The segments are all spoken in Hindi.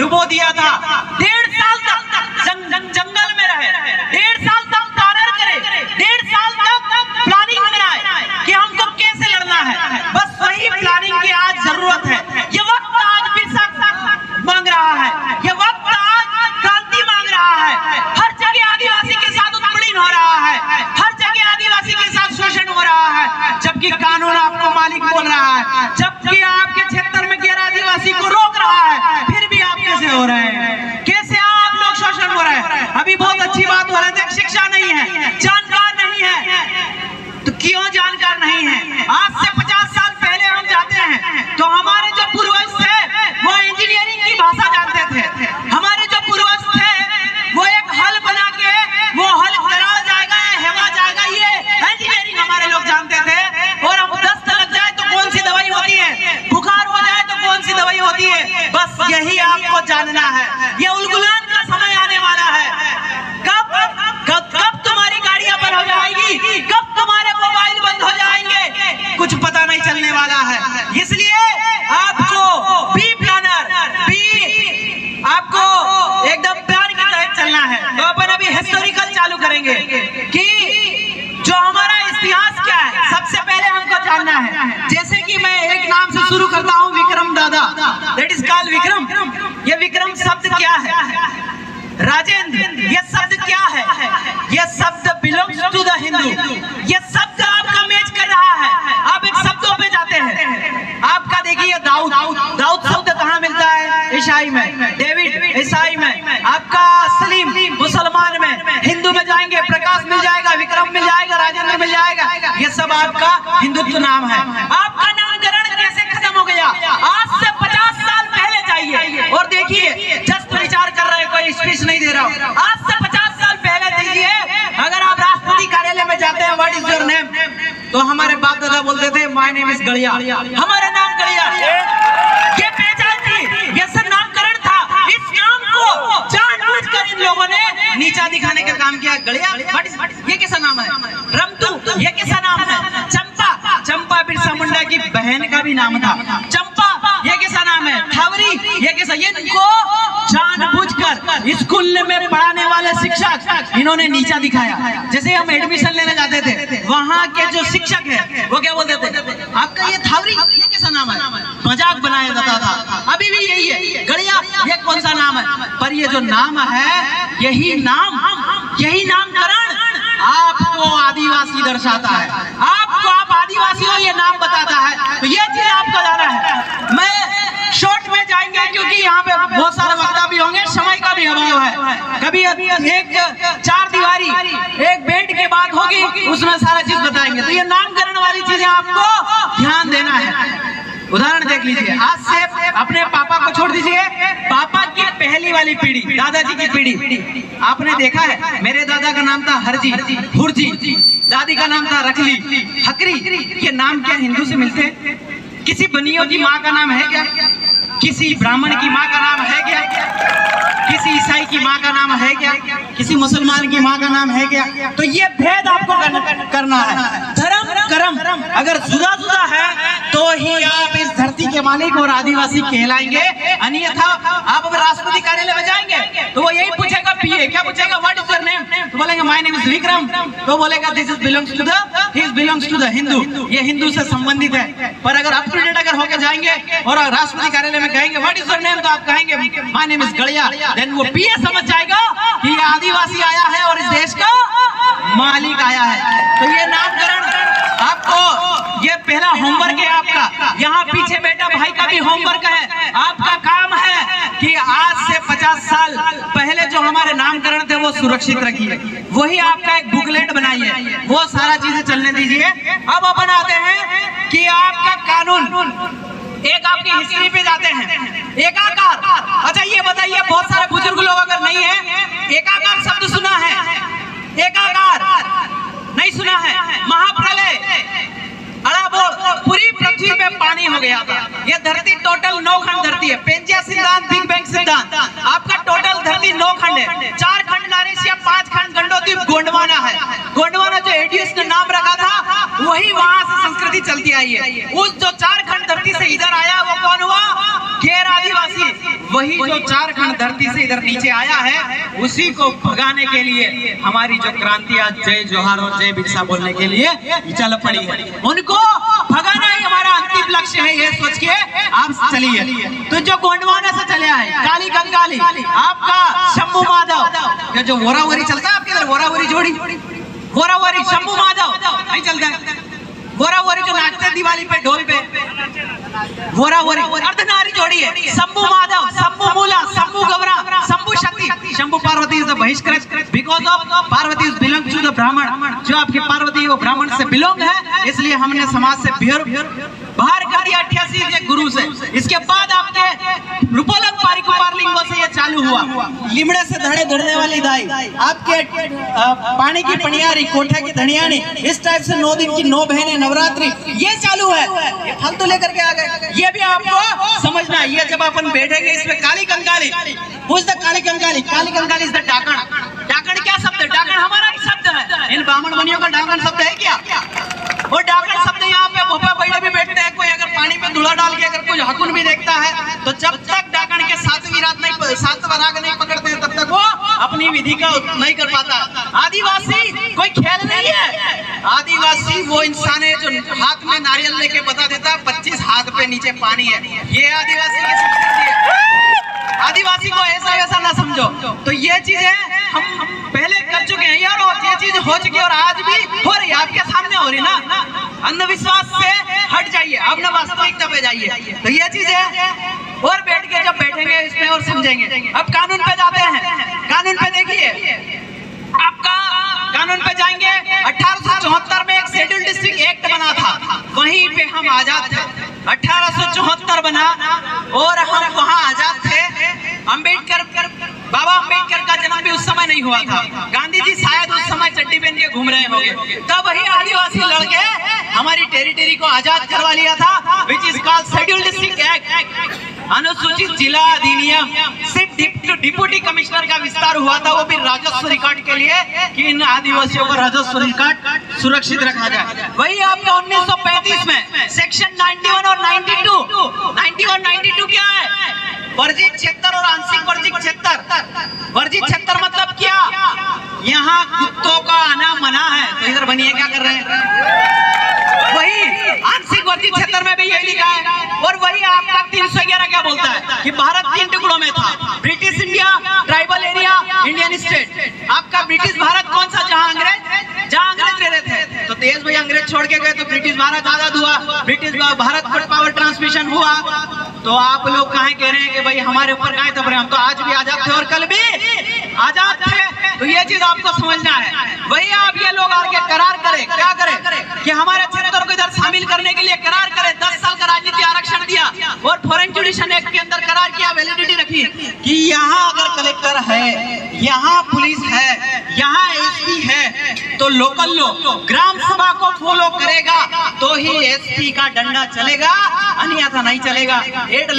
डुबो दिया था। 1.5 साल तक जंगल में रहे, 1.5 साल तक कार्य करे, 1.5 साल तक प्लानिंग बनाए कि हमको कैसे लड़ना है। बस वही प्लानिंग की आज जरूरत है। ये वक्त आज बिरसा मांग रहा है, ये वक्त आज क्रांति मांग रहा है। हर जगह आदिवासी के साथ उत्पीड़न हो रहा है, हर जगह आदिवासी के साथ शोषण हो रहा है, जबकि कानून आपको मालिक बोल रहा है, जबकि आपके क्षेत्र में गैर आदिवासी को रोक रहा है, फिर भी आप कैसे हो रहे हैं? कैसे आप लोग शोषण हो रहे हैं? अभी बहुत अच्छी बात हो रही है, शिक्षा नहीं है, जानकार नहीं है, तो क्यों जानकार नहीं है? आज से 50 साल पहले हम जाते हैं तो हमारे जो पूर्वज थे वो इंजीनियरिंग की भाषा जानते थे। हमारे जो पूर्वज थे वो एक हल बना के वो हल चला जाएगा, हेवा जाएगा, ये इंजीनियरिंग हमारे लोग जानते थे। और अब दस्त लग जाए तो कौन सी दवाई होती है, बुखार हो जाए तो कौन सी दवाई होती है, बस यही आपको जानना है। ये उलगुलान का समय आने वाला है। कब तुम्हारी गाड़ियां बंद हो जाएगी, कब तुम्हारे मोबाइल बंद हो जाएंगे, कुछ पता नहीं चलने वाला है। इसलिए आपको बी प्लानर, आपको एकदम प्लान के तहत चलना है। तो अपन अभी हिस्टोरिकल चालू करेंगे कि जो हमारा इतिहास क्या है, सबसे पहले हमको जानना है। जैसे कि मैं एक नाम से शुरू करता हूँ, विक्रम दादा, दैट इज कॉल्ड विक्रम। ये विक्रम शब्द क्या है? राजेंद्र, ये शब्द क्या है? ये शब्द बिलोंग्स टू द हिंदू। ये शब्द आपका मैच कर रहा है। आप एक शब्दों पे जाते हैं, आपका देखिए दाऊद, दाऊद शब्द कहाँ मिलता है? ईसाई में। डेविड ईसाई में। आपका सलीम मुसलमान में। हिंदू में जाएंगे प्रकाश मिल जाएगा, विक्रम मिल जाएगा, राजेंद्र मिल जाएगा। ये सब आपका हिंदुत्व नाम है। आपका नामकरण कैसे खत्म हो गया? आज से 50 साल पहले जाइए और देखिए, जस्ट विचार कर रहे, कोई स्पीच नहीं दे रहा हूँ। आज से 50 साल पहले दीजिए, अगर आप राष्ट्रपति कार्यालय में जाते हैं, व्हाट इज योर नेम, तो हमारे बाप दादा बोलते थे माय नेम इज गड़िया, हमारा नाम गड़िया। ये पहचान थी, ये सब नामकरण था। इस नाम को जानबूझकर इन लोगों ने नीचा दिखाने का काम किया। गड़िया, ये कैसा नाम है? रमतू, ये कैसा नाम है? चंपा, चंपा बिरसा मुंडा की बहन का भी नाम था। चंपा, ये कैसा नाम है? थावरी, ये कैसा? ये इनको जानबूझकर स्कूल में पढ़ाने वाले शिक्षक इन्होंने नीचा दिखाया। जैसे हम एडमिशन लेने जाते थे, वहाँ के जो शिक्षक है वो क्या बोलते थे? आपका ये थावरी, ये कैसा नाम है? मजाक बनाया जाता था। अभी भी यही है। गड़िया, ये कौन सा नाम है? पर ये जो नाम है, यही नामकरण आपको आदिवासी दर्शाता है। आपको, आप आदिवासी हो, ये नाम बताता है। तो ये चीज आपको जाना है। मैं शॉर्ट में जाएंगे क्योंकि यहाँ पे बहुत सारे वक्ता भी होंगे, समय का भी अभाव है। कभी एक 4 दीवारी, एक बेड की बात होगी, उसमें सारा चीज बताएंगे। तो ये नामकरण वाली चीजें आपको ध्यान देना है। उदाहरण देख लीजिए, आज से अपने पापा को छोड़ दीजिए, पापा की पहली वाली पीढ़ी, दादाजी की पीढ़ी, आपने देखा है, मेरे दादा का नाम था हरजी, हुरजी, दादी का नाम था रखली, हकरी। ये नाम क्या हिंदू से मिलते हैं? किसी बनियों की माँ का नाम है क्या? किसी ब्राह्मण की माँ का नाम है क्या? किसी ईसाई की माँ का नाम है क्या? किसी मुसलमान की माँ का नाम है क्या? तो ये भेद आपको करना है। धर्म कर्म अगर जुदा जुदा है तो ही आप इस धरती के मालिक और आदिवासी कहलाएंगे। अन्यथा आप अगर राष्ट्रपति कार्यालय में जाएंगे तो वो यही पूछेगा, पीए क्या पूछेगा, व्हाट इज योर नेम, तो बोलेंगे माय नेम इज विक्रम, तो बोलेगा this is belongs to the Hindu, ये हिंदू से संबंधित है। पर अगर अप टू डेट अगर होकर जाएंगे और राष्ट्रपति कार्यालय में कहेंगे व्हाट इज योर नेम, तो आप कहेंगे माय नेम इज गड़िया, देन वो पीए समझ जाएगा कि ये आदिवासी आया है और इस देश का मालिक आया है। तो ये नामकरण आपको, ये पहला होमवर्क है आपका। यहाँ पीछे बेटा भाई का भी होमवर्क है। आपका काम है कि आज से 50 साल पहले जो हमारे नामकरण थे वो सुरक्षित रखिए, वही आपका एक बुकलेट बनाइए, वो सारा चीजें चलने दीजिए। अब अपन आते हैं कि आपका कानून, एक आपकी हिस्ट्री पे जाते हैं। एकाकार, अच्छा ये बताइए, बहुत सारे बुजुर्ग लोग अगर नहीं है, एकाकार शब्द सुना है? एकाकार नहीं सुना है? महाप्रलय, पूरी पृथ्वी पे पानी हो गया था। ये धरती टोटल 9 खंड धरती है। पेंजिया सिद्धांत, बिग बैंग सिद्धांत, आपका टोटल धरती 9 खंड है। 4 खंड नारेशिया, 5 खंड गंडोद्वीप, गोंडवाना है। गोंडवाना जो एडियस ने नाम रखा था, वही वहां से संस्कृति चलती आई है। उस जो 4 खंड धरती से इधर आया वो कौन हुआ? गैर आदिवासी। वही जो झारखंड धरती से इधर नीचे आया है, उसी को भगाने के लिए हमारी जो क्रांति आज जय जोहार और जय बिरसा बोलने के लिए चल पड़ी है। उनको भगाना ही हमारा अंतिम लक्ष्य है, ये सोच के आप चलिए। तो जो गोंडवाना से चले आए काली कंकाली, आपका शंभू माधव, जो वोरावरी चलता है आपके इधर, वोरावरी जोड़ी, वोरावरी शंभू माधव नहीं चलता है, वोरावरी जो नाचते दिवाली पे ढोल पे, वोरावरी अर्धनारी जोड़ी है। शंभू माधव, शंभू मूला, शंभू गौरा, शंभू शक्ति। शंभू पार्वती इज द बहिष्कृत because of Parvati is belong to the Brahmin. जो आपकी पार्वती वो ब्राह्मण से बिलोंग है, इसलिए हमने समाज से बाहर कर दिया 88 के गुरु से। इसके बाद आपके रूपोलक पारिकुपारलिंगों से ये चालू हुआ। लिमड़े से धड़े धरने वाली दाई, आपके पानी की पनियारी, कोठे की धनियानी, इस टाइप से 9 दिन की 9 बहनें, नवरात्रि, ये चालू है। ये फल तो लेकर के आ गए, ये भी आपको समझना है। ये जब अपन बैठेंगे इसमें काली कंकाली, पूछ the Kali Kankali, Kali Kankali is the डाकण। डाकण क्या शब्द है? डाकण हमारा ही शब्द है। इन ब्राह्मण मुनियों का डाकण शब्द है क्या? वो डाकण शब्द यहाँ पे भोपा बैठे भी बैठते हैं। कोई अगर पानी पे धुला डाल के अगर कोई हकुन भी देखता है, तो जब तक डाकण के सातवीं राग नहीं पकड़ते हैं, तब तक वो अपनी विधि का नहीं कर पाता। आदिवासी कोई खेल नहीं है। आदिवासी वो इंसान है जो हाथ में नारियल लेके बता देता है 25 हाथ पे नीचे पानी है। ये आदिवासी की संस्कृति है। आदिवासी को ऐसा वैसा ना समझो। तो ये चीजें हम पहले कर चुके हैं यार, और ये चीज हो चुकी है और आज भी हो रही है, आपके सामने हो रही ना। अंधविश्वास से हट जाइए, अब ना वास्तविकता पे जाइए। तो ये चीज है, और बैठ के जब बैठेंगे इसमें और समझेंगे। अब कानून पे जाते हैं। कानून पे देखिए, आपका कानून पे जाएंगे। 1874 में एक शेड्यूल डिस्ट्रिक्ट एक्ट बना था, वहीं पे हम आजाद थे। 1874 बना और हम वहाँ आजाद थे। बाबा अम्बेडकर का जन्म भी उस समय नहीं हुआ था। गांधी जी शायद उस समय चड्डी पहन के घूम रहे होंगे। तब वही आदिवासी लड़के हमारी टेरिटरी को आजाद करवा लिया था, which is called schedule district act. अनुसूचित जिला अधिनियम, सिर्फ डिप्टी कमिश्नर का विस्तार हुआ था, वो भी राजस्व रिकॉर्ड के लिए कि इन आदिवासियों का राजस्व रिकॉर्ड सुरक्षित रखा जाए। वही आपका 1935 में सेक्शन 91 और 92 क्या है? वर्जित क्षेत्र और आंशिक वर्जित क्षेत्र। वर्जित क्षेत्र मतलब क्या? यहाँ कुत्तों का आना मना है, तो इधर बनिए क्या कर रहे हैं? वही आंशिक वर्जित क्षेत्र में भी यही लिखा है। और वही आपका 311 क्या बोलता है कि भारत 3 टुकड़ों में था, British India, tribal area, Indian state. आपका ब्रिटिश भारत कौन सा? जहाँ अंग्रेज रह रहे थे। तो देश भाई अंग्रेज छोड़ के गए तो ब्रिटिश भारत आजाद हुआ, ब्रिटिश भारत पर पावर ट्रांसमिशन हुआ। तो आप लोग कहाँ कह रहे हैं कि भाई हमारे ऊपर कहाँ दब रहे हैं? हम तो आज भी आजाद थे और कल भी आजाद थे। तो ये चीज आपको समझना है। वही आप ये लोग आगे करार करें, क्या करें कि हमारे क्षेत्र को इधर शामिल करने के लिए करार करें। 10 साल का राजनीति आरक्षण दिया और फॉरेन जुडिशन एक्ट के अंदर करार किया, वैलिडिटी रखी कि यहाँ अगर कलेक्टर है, यहाँ पुलिस है, यहाँ एसपी है, तो लोकल लोग ग्राम सभा को फॉलो करेगा तो ही एसपी का डंडा चलेगा, अन्यथा नहीं चलेगा। एड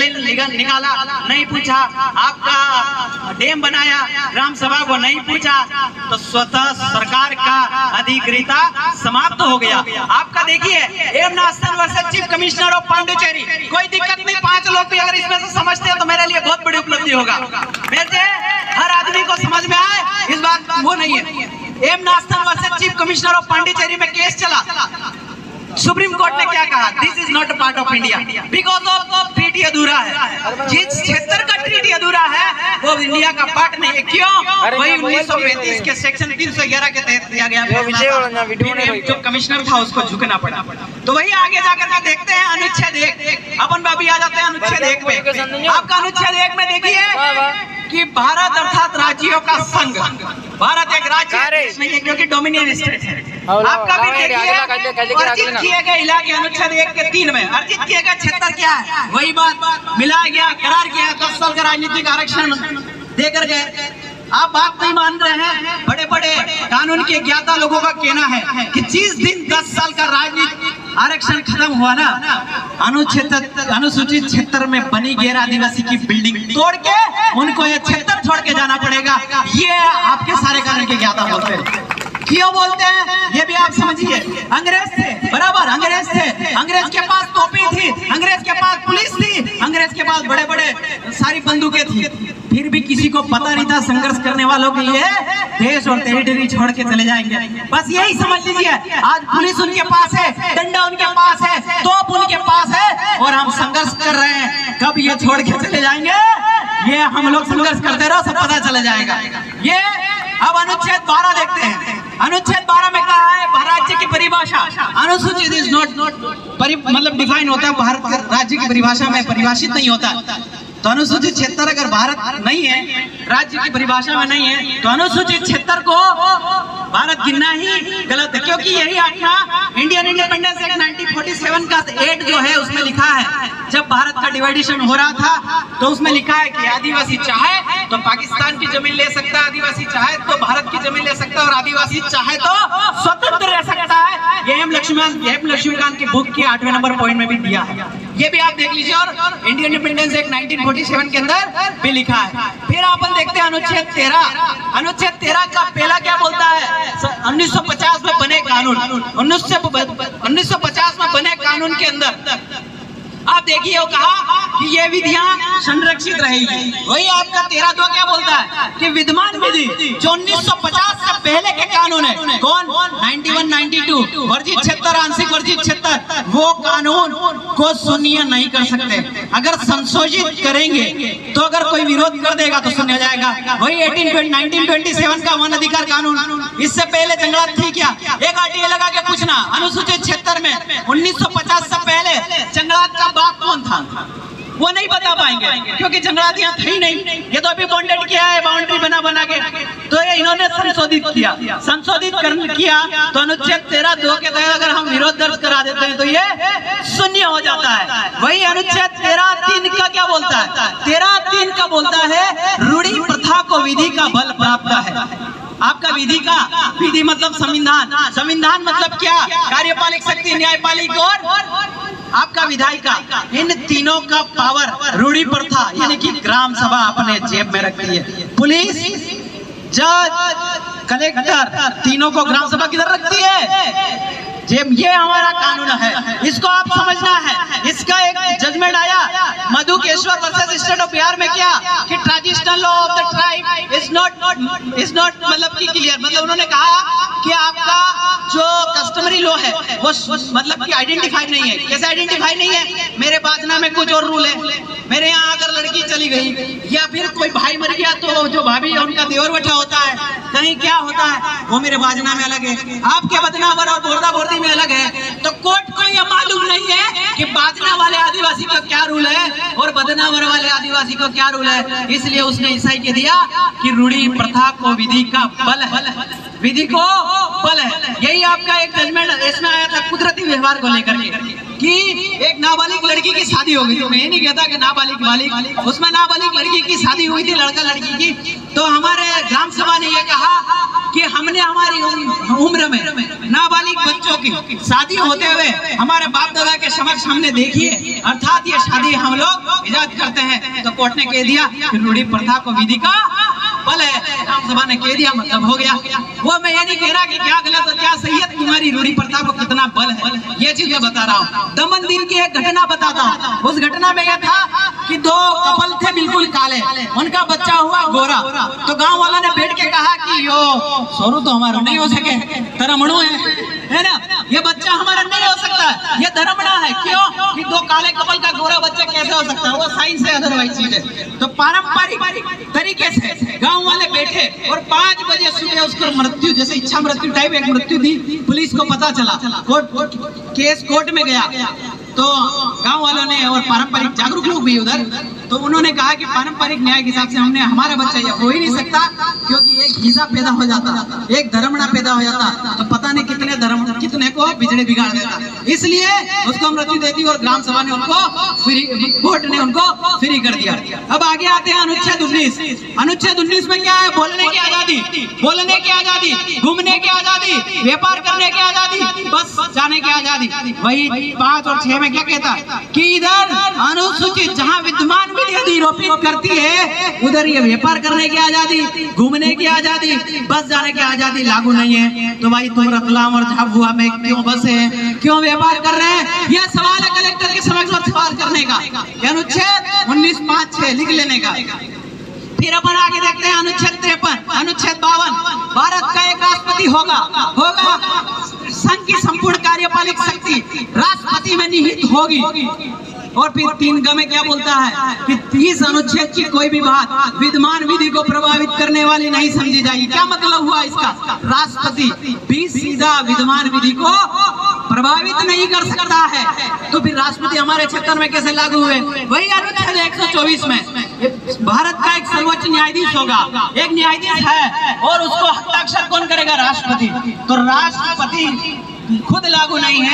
निकाला नहीं पूछा, आपका डैम बनाया ग्राम सभा को नहीं पूछा, तो स्वतः सरकार का अधिकृता समाप्त हो गया। आपका देखिए M Masthan versus chief commissioner of Pondicherry, कोई दिक्कत नहीं। 5 लोग भी अगर इसमें से समझते हैं तो मेरे लिए बहुत बड़ी उपलब्धि होगा। मेरे हर आदमी को समझ में आए इस बात वो नहीं है। M Masthan versus chief commissioner of Pondicherry में केस चला। सुप्रीम कोर्ट ने क्या कहा? This is not a part of India because of treaty अधूरा है। जिस क्षेत्र का ट्रीटी अधूरा है वो इंडिया का पार्ट नहीं है। क्यों? वही 1935 के सेक्शन 311 के तहत दिया गया। जो कमिश्नर था उसको झुकना पड़ा। तो वही आगे जाकर के देखते हैं अनुच्छेद 1। अपन बाबी आ जाते हैं अनुच्छेद 1 में। आपका अनुच्छेद 1 में देखिए कि भारत अर्थात राज्यों का संघ। भारत एक राज्य नहीं है क्योंकि डोमिनियन स्टेट है। आपका भी देखिए अर्जित किए गए इलाके अनुच्छेद 1 के 3 में अर्जित किए गए क्षेत्र क्या है? वही बात मिलाया गया, करार किया। 10 साल का राजनीतिक आरक्षण देकर गए। आप बात नहीं मान रहे हैं। बड़े बड़े कानून के ज्ञाता लोगों का कहना है कि जिस दिन 10 साल का राजनीतिक आरक्षण खत्म हुआ ना, अनुसूचित क्षेत्र में बनी गैर आदिवासी की बिल्डिंग तोड़ के उनको ये क्षेत्र छोड़ के जाना पड़ेगा। ये आपके सारे कानून के ज्ञाता बोलते हैं। क्यों बोलते हैं ये भी आप समझिए। अंग्रेज थे, बराबर अंग्रेज थे। अंग्रेज के पास तोपें थी, अंग्रेज के पास पुलिस थी, अंग्रेज के पास बड़े बड़े बड़े सारी बंदूकें थी, फिर भी किसी को पता नहीं था संघर्ष करने वालों के लिए देश और टेरिटरी छोड़ के चले जाएंगे। बस यही समझ लीजिए, आज पुलिस उनके पास है, डंडा उनके पास है, तोप उनके पास है और हम संघर्ष कर रहे हैं। कब ये छोड़ के चले जाएंगे, ये हम लोग संघर्ष करते रहो, सब पता चला जाएगा। ये अब अनुच्छेद 12 देखते हैं। अनुच्छेद 12 में कहा है राज्य की परिभाषा, अनुसूचित इज नॉट मतलब डिफाइन होता है, भारत राज्य की परिभाषा में परिभाषित नहीं होता। तो अनुसूचित क्षेत्र अगर भारत नहीं है, राज्य की परिभाषा में नहीं है, तो अनुसूचित क्षेत्र को भारत गिनना ही गलत है, क्योंकि यही अपना इंडियन इंडिपेंडेंस एक्ट 1947 का 8 जो है उसमें लिखा है, जब भारत का डिवाइडेशन हो रहा था तो उसमें लिखा है कि आदिवासी चाहे तो पाकिस्तान की जमीन ले सकता है, आदिवासी चाहे तो भारत की जमीन ले सकता है और आदिवासी चाहे तो स्वतंत्र रह सकता है। ये एम लक्ष्मीकांत की बुक के 8वें नंबर पॉइंट में भी दिया है, ये भी आप देख लीजिए। और इंडियन इंडिपेंडेंस एक्ट 1947 के अंदर भी लिखा है। फिर अपन देखते हैं अनुच्छेद 13। अनुच्छेद 13 का पहला क्या बोलता है, 1950 में बने कानून, 1950 में बने कानून के अंदर आप देखिए वो कहा कि ये विधियां संरक्षित रहेगी। वही आपका 13(2) क्या बोलता है कि विद्यमान विधि जो 1950 से पहले के कानून है, कौन 91, 92 वर्जित क्षेत्र, आंशिक वर्जित क्षेत्र, वो कानून को शून्य नहीं कर सकते। अगर संशोधित करेंगे तो अगर कोई विरोध कर देगा तो शून्य हो जाएगा। वही 1927 का वन अधिकार कानून, इससे पहले जंगलात थी क्या, एक आर्टिकल लगा के पूछना अनुसूचित क्षेत्र में 1950 से पहले जंगलात का बाप कौन था, वो नहीं बता पाएंगे क्योंकि जंगलात यहाँ थे ही नहीं। ये तो अभी बॉन्डेड किया है, बाउंड्री बना के, तो ये इन्होंने संशोधित किया तो अनुच्छेद 13(2) के तहत अगर हम विरोध दर्ज करा देते हैं तो ये शून्य हो जाता है। वही अनुच्छेद 13(3) का क्या बोलता है, 13(3) का बोलता है रूढ़ी प्रथा को विधि का बल प्राप्त है। आपका विधि मतलब संविधान, संविधान मतलब क्या, कार्यपालिक शक्ति, न्यायपालिक और आपका विधायिका, इन तीनों का पावर रूढ़ी प्रथा यानी कि ग्राम सभा अपने जेब में रखती है। पुलिस, जज, कलेक्टर, तीनों को ग्राम सभा किधर रखती है, जेब। ये हमारा कानून है, इसको आप समझना है। इसका एक जजमेंट आया Madhukeshwar versus state of Bihar में क्या कि traditional law of the tribe is not मतलब कि क्लियर, मतलब उन्होंने कहा कि आपका जो कस्टमरी लॉ है वो मतलब कि आइडेंटिफाई नहीं है। कैसे आइडेंटिफाई नहीं है, मेरे बाजना में कुछ और रूल है, मेरे यहाँ अगर लड़की चली गई या फिर कोई भाई मर गया तो जो भाभी है उनका देवर बैठा होता है, कहीं क्या होता है वो मेरे बाजना में अलग है, आपके बदनावर और बोरदा बोरदी में अलग है। तो कोर्ट को यह मालूम नहीं है कि बाजना वाले आदिवासी का क्या रूल है और बदनावर वाले आदिवासी का क्या रूल है, इसलिए उसने ईसाई के दिया कि रूढ़ी प्रथा को विधि का बल है, विधि को बल है। यही आपका एक जजमेंट इसमें आया था कुदरती व्यवहार को लेकर के कि एक नाबालिग लड़की की शादी हो गई, तो मैं ये नहीं कहता कि नाबालिग, उसमें नाबालिग लड़की की शादी हुई थी, लड़का लड़की की, तो हमारे ग्राम सभा ने ये कहा कि हमने हमारी उम्र में नाबालिग बच्चों की शादी होते हुए हमारे बाप दादा के समक्ष हमने देखी है, अर्थात ये शादी हम लोग इजाजत करते हैं। तो कोर्ट ने कह दिया कि रूढ़ी प्रथा को विधि का बल है, ग्राम सभा ने कह दिया, मतलब हो गया। वो मैं ये नहीं कह रहा कि क्या गलत और क्या सही है, तुम्हारी रूढ़ी प्रथा को कितना बल है, ये चीज मैं बता रहा हूँ। दमन दिन की एक घटना बताता हूँ। उस घटना में यह था कि दो कपल थे बिल्कुल काले, उनका बच्चा हुआ गोरा, तो गांव वालों ने बैठ के कहा कि यो सोरू तो हमारा नहीं हो सके, धर्मणु है ना, ये बच्चा हमारा नहीं हो सकता, ये धर्मणा है। क्यों कि दो काले कपल का गोरा बच्चा कैसे हो सकता है, वो साइंस है, अदरवाइज चीज है। तो पारंपरिक तरीके से गांव वाले बैठे और 5 बजे सुबह उसको मृत्यु, जैसे इच्छा मृत्यु टाइप एक मृत्यु थी, पुलिस को पता चला, केस कोर्ट में गया, तो गांव वालों ने और पारंपरिक जागरूक लोग भी उधर, तो उन्होंने कहा कि पारंपरिक न्याय के हिसाब से हमने हमारा बच्चा ये हो ही नहीं सकता, क्योंकि एक हिस्सा पैदा हो जाता, एक धर्मणा पैदा हो जाता, तो पता नहीं कितने को बिजड़े बिगाड़ देता, इसलिए उसको मृत्यु दे दी और ग्राम सभा ने उनको कोर्ट ने उनको फ्री कर दिया। अब आगे आते हैं अनुच्छेद 19। अनुच्छेद 19 में क्या है, बोलने की आजादी, बोलने की आजादी, घूमने की आजादी, व्यापार करने की आजादी, बस जाने की आजादी। आजादी। वही 5 और 6 में क्या कहता कि इधर अनुसूचित जहाँ विद्यमान विधि अधिरोपित करती है, उधर ये व्यापार करने की आजादी, घूमने की आजादी, बस जाने की आजादी लागू नहीं है। तो भाई तुम रतलाम और झाबुआ में क्यों बसे हैं, क्यों व्यापार कर रहे हैं? यह सवाल है कलेक्टर के समक्ष सवाल करने का। अनुच्छेद 19(5)(6) लिख लेने का। फिर अपन आगे देखते हैं अनुच्छेद 53, अनुच्छेद 52, भारत का एक राष्ट्रपति होगा संघ की संपूर्ण कार्यपालिक शक्ति राष्ट्रपति में निहित होगी। और फिर 3 में क्या बोलता है कि इस अनुच्छेद की कोई भी बात विद्यमान विधि को प्रभावित करने वाली नहीं समझी जाएगी। क्या मतलब हुआ इसका? राष्ट्रपति भी सीधा विद्यमान विधि को प्रभावित नहीं कर सकता है। तो फिर राष्ट्रपति हमारे क्षेत्र में कैसे लागू हुए? वही अनुच्छेद 124 में भारत का एक सर्वोच्च न्यायाधीश होगा, एक न्यायाधीश है, और उसको हस्ताक्षर कौन करेगा? राष्ट्रपति। तो राष्ट्रपति खुद लागू नहीं है।